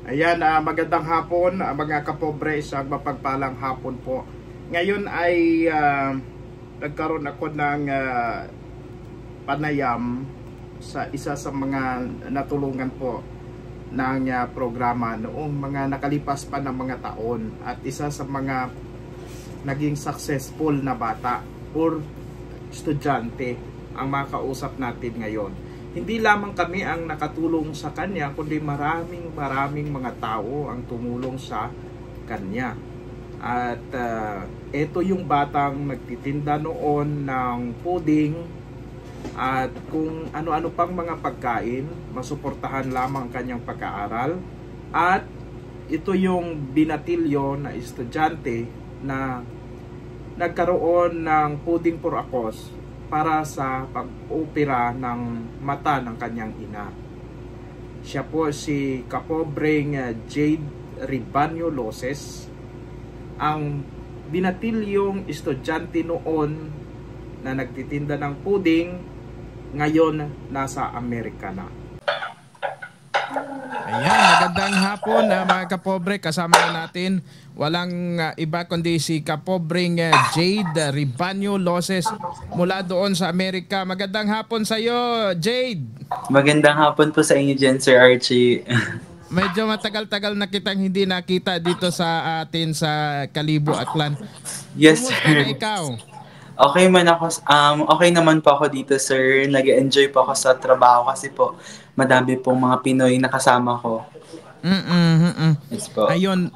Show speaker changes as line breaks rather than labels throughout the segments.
Ayan, magandang hapon mga kapobre, isang mapagpalang hapon po. Ngayon ay nagkaroon ako ng panayam sa isa sa mga natulungan po ng programa noong mga nakalipas pa ng mga taon, at isa sa mga naging successful na bata or estudyante ang makausap natin ngayon. Hindi lamang kami ang nakatulong sa kanya, kundi maraming mga tao ang tumulong sa kanya. At ito yung batang nagtitinda noon ng pudding at kung ano-ano pang mga pagkain, masuportahan lamang kanyang pag-aaral. At ito yung binatilyo na estudyante na nagkaroon ng pudding for a cause para sa pag-opera ng mata ng kanyang ina. Siya po si kapobreng Jade Ribanyo Loses, ang binatilyong estudyante noon na nagtitinda ng pudding, ngayon nasa Amerika na. Ayan, magandang hapon mga kapobre. Kasama natin walang iba kundi si kapobreng Jade Ribanyo Loses mula doon sa Amerika. Magandang hapon sa iyo, Jade.
Magandang hapon po sa inyo dyan, Sir Archie.
Medyo matagal-tagal na kitang hindi nakita dito sa atin sa Kalibo Aklan.
Yes,
Kumusta
sir.
na ikaw?
Okay man ako, okay naman po ako dito, sir. Nag-enjoy po ako sa trabaho kasi po madami pong mga Pinoy na kasama ko. Yes po.
Ayun,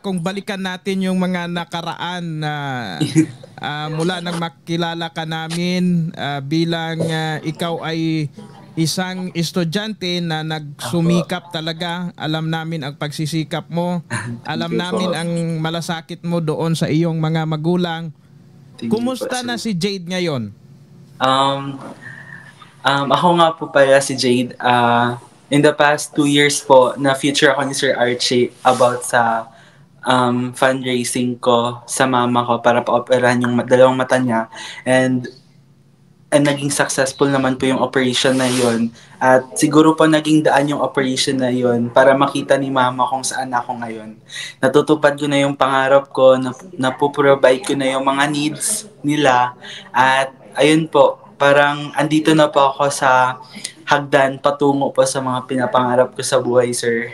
kung balikan natin yung mga nakaraan na mula nang makilala ka namin bilang ikaw ay isang estudyante na nagsumikap talaga. Alam namin ang pagsisikap mo. Alam namin ang malasakit mo doon sa iyong mga magulang. Kumusta na si Jade ngayon?
Ako nga po pala si Jade. In the past 2 years po, na-feature ako ni Sir Archie about sa fundraising ko sa mama ko para pa-operahan yung dalawang mata niya. And naging successful naman po yung operation na yon. At siguro po naging daan yung operation na yon para makita ni mama kung saan ako ngayon. Natutupad ko na yung pangarap ko, napoprovide ko na yung mga needs nila. At ayun po, parang andito na po ako sa hagdan patungo po sa mga pinapangarap ko sa buhay, sir.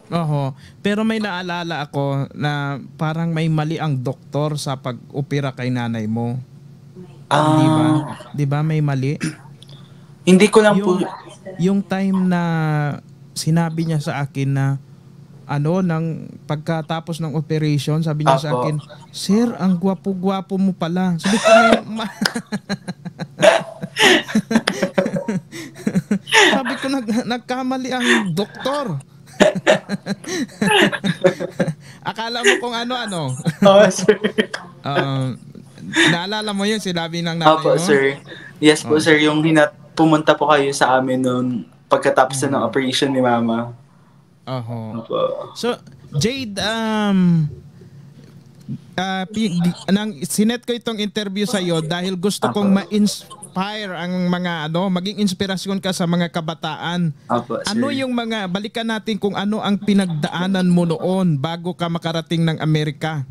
Oho. Pero may naalala ako na parang may mali ang doktor sa pag-opera kay nanay mo. Di ba? Di ba may mali?
Hindi ko lang po...
Yung time na sinabi niya sa akin na nang pagkatapos ng operation, sabi niya sa akin, "Sir, ang gwapo-gwapo mo pala." Sabi ko, sabi ko, nagkamali ang doktor. Akala mo kung ano-ano.
Sir.
Naalala mo yun, sinabi ng nanay mo?
Sir. Yes po, sir. Yung pumunta po kayo sa amin noon pagkatapos ng operation ni mama.
Oho. So, Jade, sinet ko itong interview sa iyo dahil gusto kong ma-inspire ang mga maging inspirasyon ka sa mga kabataan. Ano yung balikan natin kung ano ang pinagdaanan mo noon bago ka makarating ng Amerika?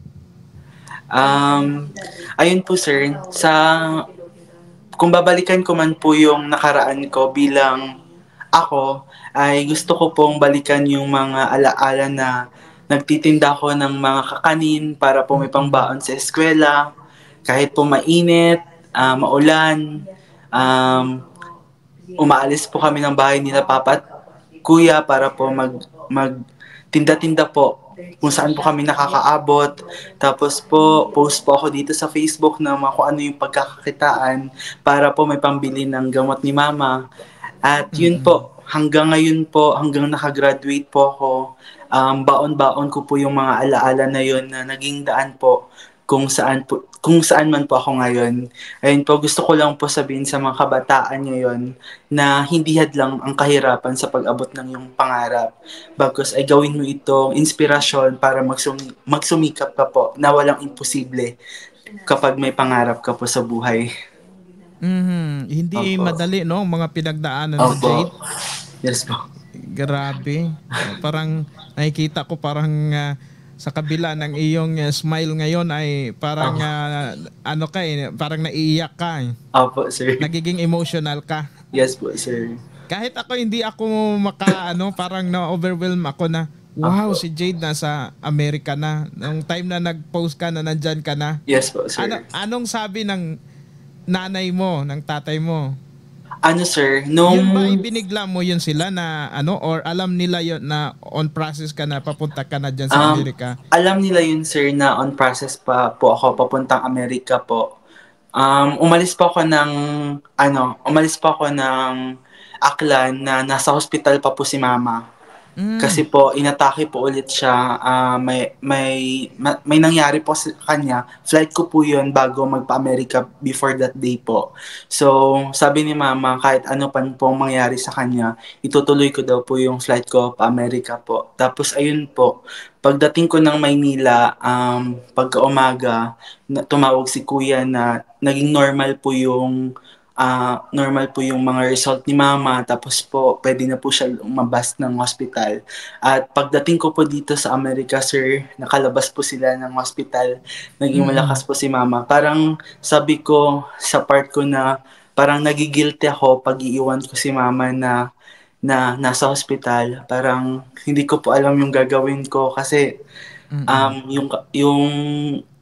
Ayun po, sir, kung babalikan ko man po yung nakaraan ko bilang ako, ay gusto ko pong balikan yung mga alaala na nagtitinda ko ng mga kakanin para po may pangbaon sa eskwela, kahit po mainit, maulan, umaalis po kami ng bahay nila papa at kuya para po magtinda-tinda po kung saan po kami nakakaabot. Tapos po, post po ako dito sa Facebook na kung ano yung pagkakakitaan para po may pambili ng gamot ni mama. At yun po, hanggang ngayon po, hanggang nakagraduate po ako, baon-baon ko po yung mga alaala na yun na naging daan po kung saan man po ako ngayon. Ayun po, gusto ko lang po sabihin sa mga kabataan ngayon na hindi hadlang ang kahirapan sa pag-abot ng iyong pangarap. Bagkus ay gawin mo itong inspirasyon para magsumikap ka po na walang imposible kapag may pangarap ka po sa buhay.
Hindi madali, no? Mga pinagdaanan mo, Jade.
Yes po.
Grabe. Parang nakikita ko parang sa kabila ng iyong smile ngayon ay parang
Oh,
ano ka eh, parang naiiyak ka eh.
opo, sir.
Nagiging emotional ka.
Yes po, sir.
Kahit ako hindi ako ano, parang na-overwhelm ako na wow,
Opo.
si Jade nasa Amerika na. Nung time na nag-post ka na nandyan ka na.
Yes po,
Ano,
sir.
anong sabi ng nanay mo, ng tatay mo?
Ano, sir,
Yun ba
nung
ibinigla mo yun sila na ano or alam nila yun na on process ka na papunta ka na dyan sa
um,
Amerika?
alam nila yun, sir, na on process pa po ako papuntang Amerika po. Umalis pa ako ng, umalis pa ako ng Aklan na nasa hospital pa po si mama.
Mm.
Kasi po, inatake po ulit siya. May nangyari po sa kanya. Flight ko po yun bago magpa-Amerika before that day po. So, sabi ni mama, kahit ano pa po mangyari sa kanya, itutuloy ko daw po yung flight ko pa-Amerika po. Tapos, ayun po, pagdating ko ng Maynila, pagka-umaga, tumawag si kuya na naging normal po yung mga result ni mama, tapos po pwede na po siya lumabas ng hospital. At pagdating ko po dito sa Amerika, sir, nakalabas po sila ng hospital, naging
Mm.
malakas po si mama. Parang sabi ko sa part ko na parang nagigilty ako pag iiwan ko si mama na nasa hospital. Parang hindi ko po alam yung gagawin ko kasi
Mm.
yung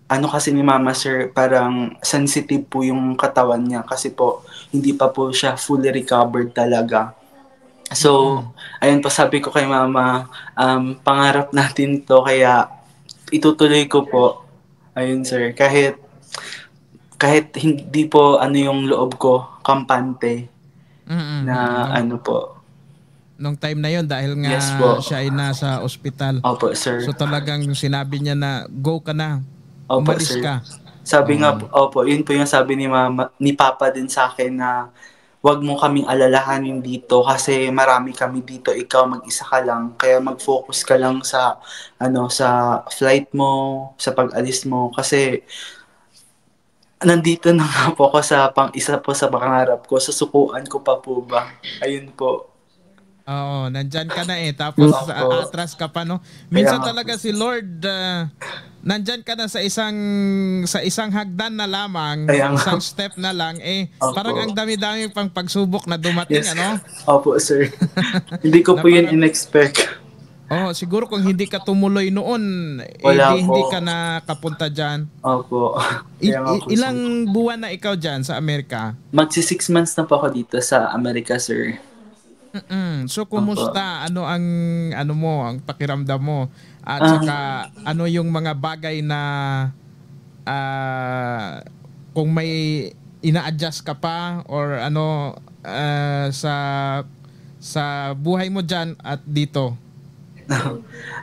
ano kasi ni mama, sir, parang sensitive po yung katawan niya kasi po hindi pa po siya fully recovered talaga. So,
Mm.
ayun pa sabi ko kay mama, pangarap natin to kaya itutuloy ko po. Ayun, sir, kahit hindi po ano yung loob ko, kampante
Mm. Mm.
na ano po.
Nung time na yon dahil nga
Yes po.
siya ay nasa ospital.
Opo, sir.
So talagang sinabi niya na go ka na.
Opo,
Umalis
sir.
ka.
Sabi nga po,
Oo.
opo, yun po yung sabi ni mama, ni papa din sa akin na wag mo kaming alalahanin dito kasi marami kami dito, ikaw mag-isa ka lang. Kaya mag-focus ka lang sa sa flight mo, sa pag-alis mo kasi nandito na nga po ako sa isa po sa pangarap ko, susukuan ko pa po ba. Ayun po.
Oo, nandyan ka na eh. Tapos
Opo.
atras ka pa no.
Kaya
Minsan
nga po.
talaga si Lord nandyan ka na sa isang hagdan na lamang,
Kaya nga.
isang step na lang eh
Opo.
parang ang dami-dami pang pagsubok na dumating
Yes.
ano.
Opo, sir. Hindi ko
Na
po yun
parang
in-expect.
siguro kung hindi ka tumuloy noon,
Wala
di
po.
hindi ka nakapunta diyan.
Opo. Kaya nga po, sir.
Ilang buwan na ikaw diyan sa Amerika?
Magsi 6 months na po ako dito sa Amerika, sir.
Mm. So
Opo.
kumusta? Ano ang ano mo, ang pakiramdam mo? At
Um,
saka ano yung mga bagay na ah, kung may ina-adjust ka pa or ano sa buhay mo diyan at dito?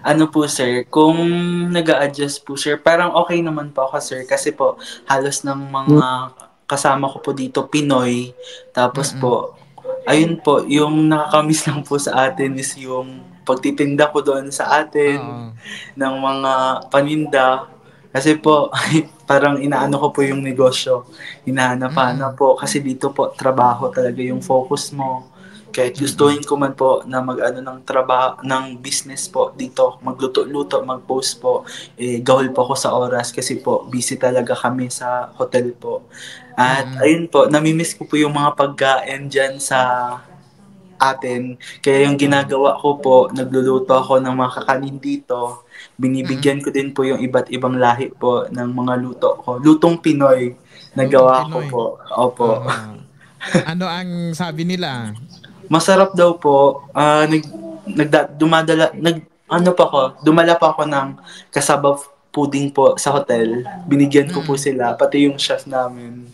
ano po, sir, kung nag-a-adjust po, sir, parang okay naman po ako, sir, kasi po halos ng mga kasama ko po dito Pinoy. Tapos
Mm.
po, ayun po, yung nakakamiss lang po sa atin is yung pagtitinda ko doon sa atin
Oo.
ng mga paninda. Kasi po, parang inaano ko po yung negosyo. Hinahanap-hanap
Mm.
po. Kasi dito po, trabaho talaga yung focus mo. Kahit
Mm.
gustuhin ko man po na mag-ano ng trabaho, ng business po dito, magluto-luto, mag-post po, gawal po ako sa oras kasi po, busy talaga kami sa hotel po. At
Mm.
ayun po, namimiss ko po yung mga pagkain dyan sa atin. Kaya yung
Oo.
ginagawa ko po, nagluluto ako ng mga kakanin dito.
Mm.
Binibigyan ko din po yung iba't ibang lahi po ng mga luto ko. Lutong Pinoy na
Lutong
gawa ko
Pinoy.
po. Opo.
Oo. Ano ang sabi nila?
Masarap daw po. Ano pa ako, dumala pa ako ng kasaba pudding po sa hotel. Binigyan ko po
Mm.
sila, pati yung chef namin.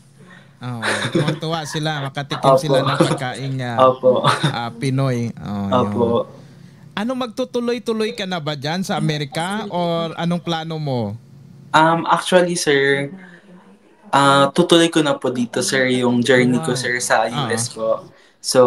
Oo, tuwang-tuwa sila makatikim
Opo.
sila ng pagkaing
Opo.
Pinoy. Oh,
Opo.
yun. Ano magtutuloy-tuloy ka na ba diyan sa Amerika or anong plano mo?
Actually, sir, tutuloy ko na po dito, sir, yung
Oh,
journey ko,
wow.
sir, sa
Oo.
US po. So,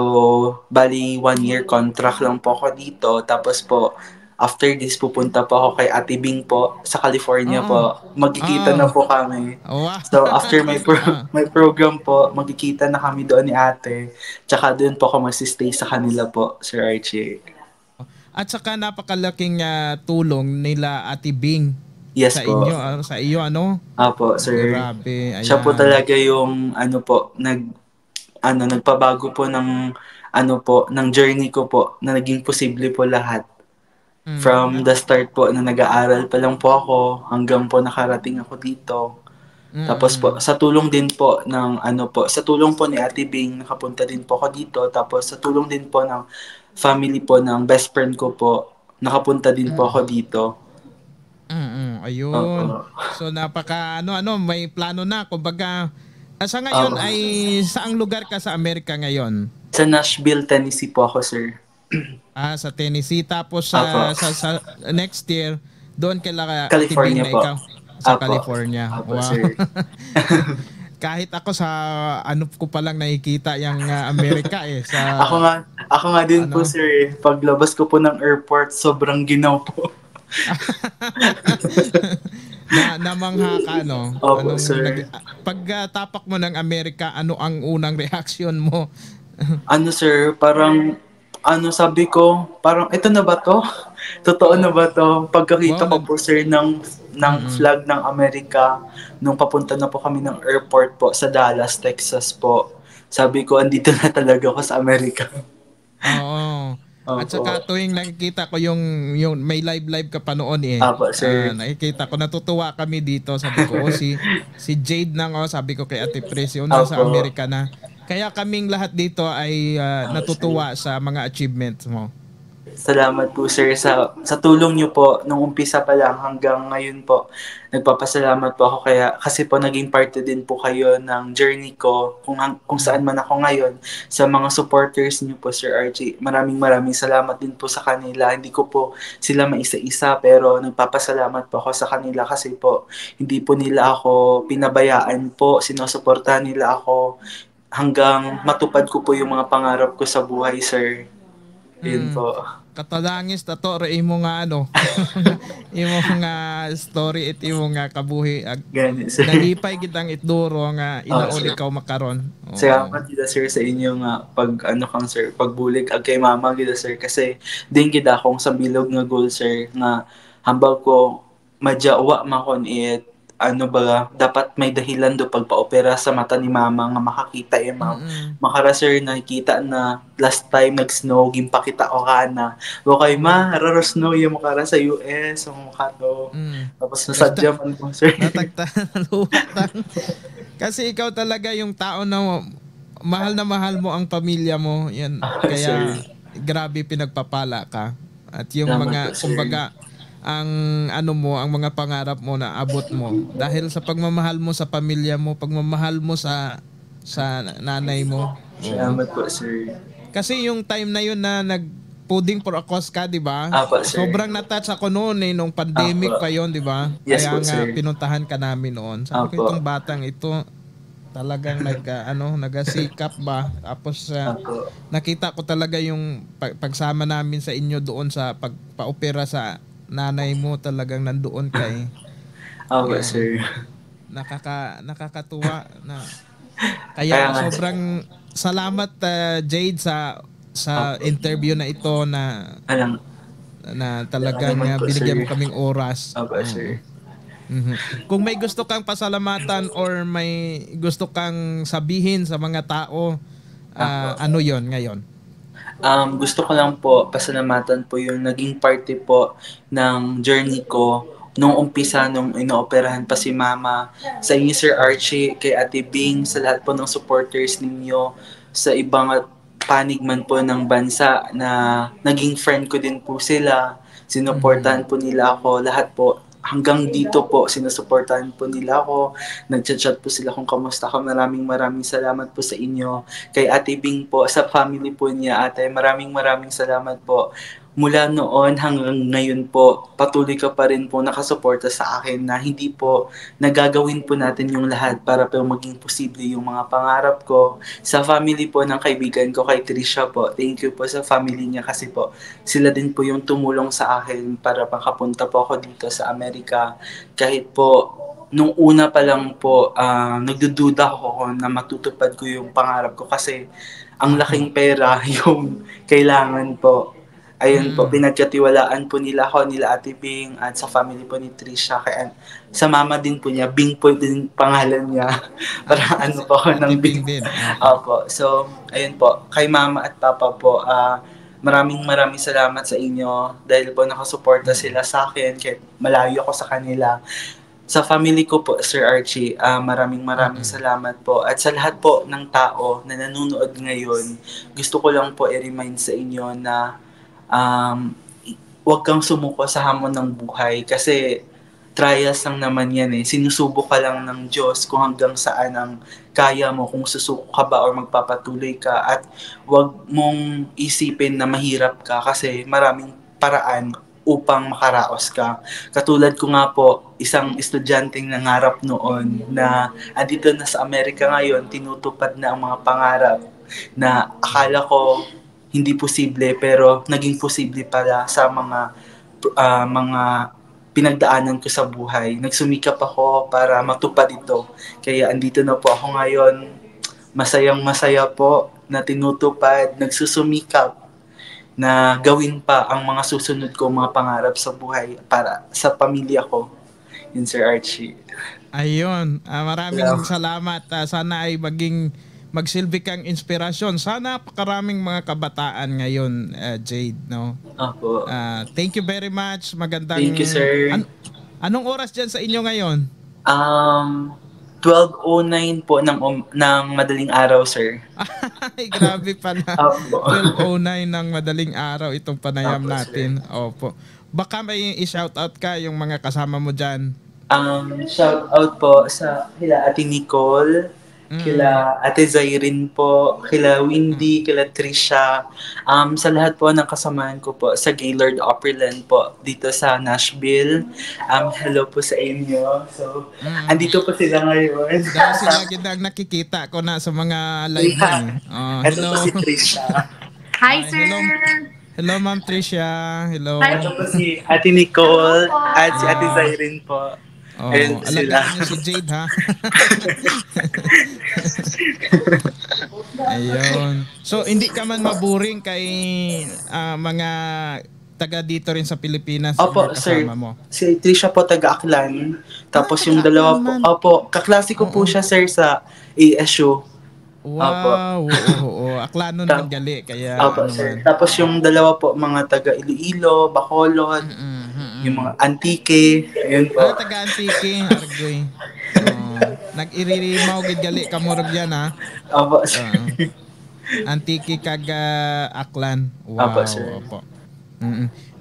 bali 1 year contract lang po ako dito. Tapos po, after this, pupunta po ako kay Ate Bing po sa California
Oo.
po. Magkikita
Oo.
na po kami.
Wow.
So, after
Ah.
my program po, magkikita na kami doon ni ate. Tsaka doon po ako magsistay sa kanila po, Sir Archie.
At saka napakalaking tulong nila Ate Bing
Yes
sa
po.
inyo, sa iyo ano?
Apo, sir.
Grabe,
Siya po
ayan.
talaga yung ano po, nagpabago po ng ano po, ng journey ko po na naging posible po lahat.
Mm.
From the start po na nag-aaral pa lang po ako hanggang po nakarating ako dito. Tapos po
Mm-mm.
sa tulong din po ng sa tulong po ni Ate Bing nakapunta din po ako dito. Tapos sa tulong din po ng family po ng best friend ko po nakapunta din po ako dito.
Ayun.
Opo.
So napaka may plano na kumbaga sa ngayon
Oo.
ay saang lugar ka sa Amerika ngayon?
Sa Nashville, Tennessee po ako, sir.
Sa Tennessee tapos
Apo.
sa next year doon kay
California
Tibing na
po.
ikaw sa
Apo.
California.
Apo,
Wow.
sir.
Kahit ako sa ko pa lang nakikita yung Amerika sa
Ako nga din po, sir. Paglabas ko po ng airport, sobrang ginaw po.
namangha ka
Opo, sir.
pag tapak mo ng Amerika, ano ang unang reaction mo?
Sir, parang sabi ko, parang ito na ba to? Totoo na ba to? Pagkakita ko po, sir, ng flag ng Amerika nung papunta na po kami ng airport po sa Dallas, Texas po. Sabi ko, andito na talaga ako sa Amerika.
Oo. At saka tuwing nakikita ko yung may live ka pa noon
Apo, sir.
nakikita ko, natutuwa kami dito. Sabi ko, si Jade na sabi ko kay Ate Presyo, nasa
Apo.
Amerika na. Kaya kaming lahat dito ay natutuwa sa mga achievements mo.
Salamat po, sir, sa tulong niyo po nung umpisa pa lang hanggang ngayon po. Nagpapasalamat po ako kasi po naging parte din po kayo ng journey ko kung saan man ako ngayon. Sa mga supporters niyo po, Sir RJ, maraming salamat din po sa kanila. Hindi ko po sila maisa-isa pero nagpapasalamat po ako sa kanila kasi po hindi po nila ako pinabayaan po. Sinusuportahan nila ako hanggang matupad ko po yung mga pangarap ko sa buhay, sir. Yun po.
Katalangis na to, imo nga imo nga story it imo nga kabuhi
Ganun, sir.
nalipay kitang itduro nga inauli ikaw makaron.
Salamat gid sir sa inyo nga pagbulig ag kay mama gid sir kasi din gid akong sa bilog nga goal, sir, nga hambal ko madyawa makon it dapat may dahilan do pagpa-opera sa mata ni mama nga makakita ma'am. Makara, sir, nakikita na last time nag-snow gimpakita o kana. Okay ma, hararo snow yung makara sa US o makato. Tapos nasadya man po, sir.
Natagtan. Kasi ikaw talaga yung tao na mahal mo ang pamilya mo. Yan. Kaya grabe pinagpapala ka. At yung
Salamat
mga
po,
kumbaga ang ang mga pangarap mo na abot mo dahil sa pagmamahal mo sa pamilya mo, pagmamahal mo sa nanay mo.
Salamat po, sir.
Kasi yung time na yun na nag-pudding for a cause ka, di ba?
Apo, sir.
Sobrang natouch ako noon nung pandemic
Apo.
pa yon, di ba?
Yes
Kaya
po,
nga
sir.
pinuntahan ka namin noon. Sabi ko
Apo.
itong batang ito talagang nagasikap ba? Tapos
Apo.
nakita ko talaga yung pagsama namin sa inyo doon sa pagpa-opera sa nanay mo, talagang nandoon kay.
Opo,
Kaya,
sir.
nakakatuwa na
Kaya nga,
sobrang salamat Jade sa interview na ito na talagang
Salamat po,
binigyan mo
sir.
kaming oras.
Opo, sir.
Kung may gusto kang pasalamatan or may gusto kang sabihin sa mga tao, ano yon ngayon?
Gusto ko lang po pasalamatan po yung naging parte po ng journey ko nung umpisa, nung inooperahan pa si Mama, sa inyo, Sir Archie, kay Ate Bing, sa lahat po ng supporters ninyo, sa ibang panig man po ng bansa na naging friend ko din po sila, sinuportahan po nila ako, lahat po. Hanggang dito po, sinusuportahan po nila ako. Nagchat-chat po sila kung kamusta ako. Maraming salamat po sa inyo. Kay Ate Bing po, sa family po niya, ate, maraming salamat po. Mula noon hanggang ngayon po, patuloy ka pa rin po nakasuporta sa akin na hindi po nagagawin po natin yung lahat para po maging posible yung mga pangarap ko. Sa family po ng kaibigan ko, kay Trisha po, thank you po sa family niya kasi po sila din po yung tumulong sa akin para makapunta po ako dito sa Amerika. Kahit po nung una pa lang po, nagdududa ako na matutupad ko yung pangarap ko kasi ang laking pera yung kailangan po. Ayun po, pinagkatiwalaan po nila ako, nila Ate Bing, at sa family po ni Trisha. Kaya sa mama din po niya, Bing po din pangalan niya. Para ano po ako ng
Ate
Bing.
Bing din. Okay.
Opo. So, ayun po, kay mama at papa po, maraming salamat sa inyo dahil po nakasuporta sila sa akin kahit malayo ako sa kanila. Sa family ko po, Sir Archie, maraming salamat po. At sa lahat po ng tao na nanonood ngayon, gusto ko lang po i-remind sa inyo na huwag kang sumuko sa hamon ng buhay kasi trials lang naman yan eh. Sinusubok ka lang ng Diyos kung hanggang saan ang kaya mo, kung susuko ka ba or magpapatuloy ka, at huwag mong isipin na mahirap ka kasi maraming paraan upang makaraos ka. Katulad ko nga po, isang estudyanteng nangarap noon na andito na sa Amerika ngayon, tinutupad na ang mga pangarap na akala ko hindi posible pero naging posible pala sa mga pinagdaanan ko sa buhay. Nagsumikap ako para matupad ito. Kaya andito na po ako ngayon. Masayang-masaya po na tinutupad, nagsusumikap na gawin pa ang mga susunod ko mga pangarap sa buhay para sa pamilya ko. Yun, Sir Archie.
Ayun, maraming salamat. Sana ay magsilbi kang inspirasyon. Sana pakaraming mga kabataan ngayon, Jade, no?
Opo.
Thank you very much. Magandang...
Thank you, sir.
Anong oras dyan sa inyo ngayon?
12:09 po ng madaling araw, sir.
Ay, grabe pala. 12:09 ng madaling araw itong panayam
Opo,
natin. Opo. Baka may i-shoutout ka yung mga kasama mo dyan.
Shout out po sa kila Ate Nicole, kila Ate Zyrene po, kila Windy, kila Trisha, sa lahat po ng kasamahan ko po sa Gaylord Opryland po dito sa Nashville. Hello po sa inyo. So, andito po sila ngayon.
Dahil sila ginang nakikita ko na sa mga live mo.
Ito po si Trisha.
Hi, sir!
Hello, Ma'am Trisha. Hello.
Hi.
Ito po si Ate Nicole at si Ate Zyrene po. Ayun po sila.
Alagaan niyo si Jade, ha? Ayun. So, hindi ka man maburing kay mga taga dito rin sa Pilipinas?
Opo, sir.
Mo?
Si Trisha po taga-Aklan. Tapos yung dalawa po, opo, kaklase ko po siya, sir, sa ASU.
Wow, oo. Aklano naman gali. Kaya,
opo, sir. Tapos yung dalawa po, mga taga Iloilo, Bacolod, yung mga Antique, ayun po.
Taga-Antique, Argoy. Nag-iririmaw gid gali kamurag yan, ha?
Opo, sir.
Antique kaga Aklan. Wow,
opo, sir.
Opo.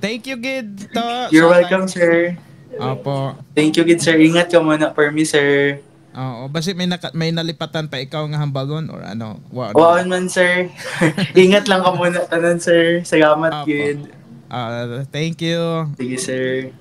Thank you, Gid.
You're welcome, sir.
Opo.
Thank you, Gid, sir. Ingat ka muna for me, sir.
Oo, basi may nalipatan pa ikaw nga hambagon or ano?
Wow man, sir. Ingat lang ka muna tanan, sir. Salamat, Gid.
Thank you.
Sige, sir.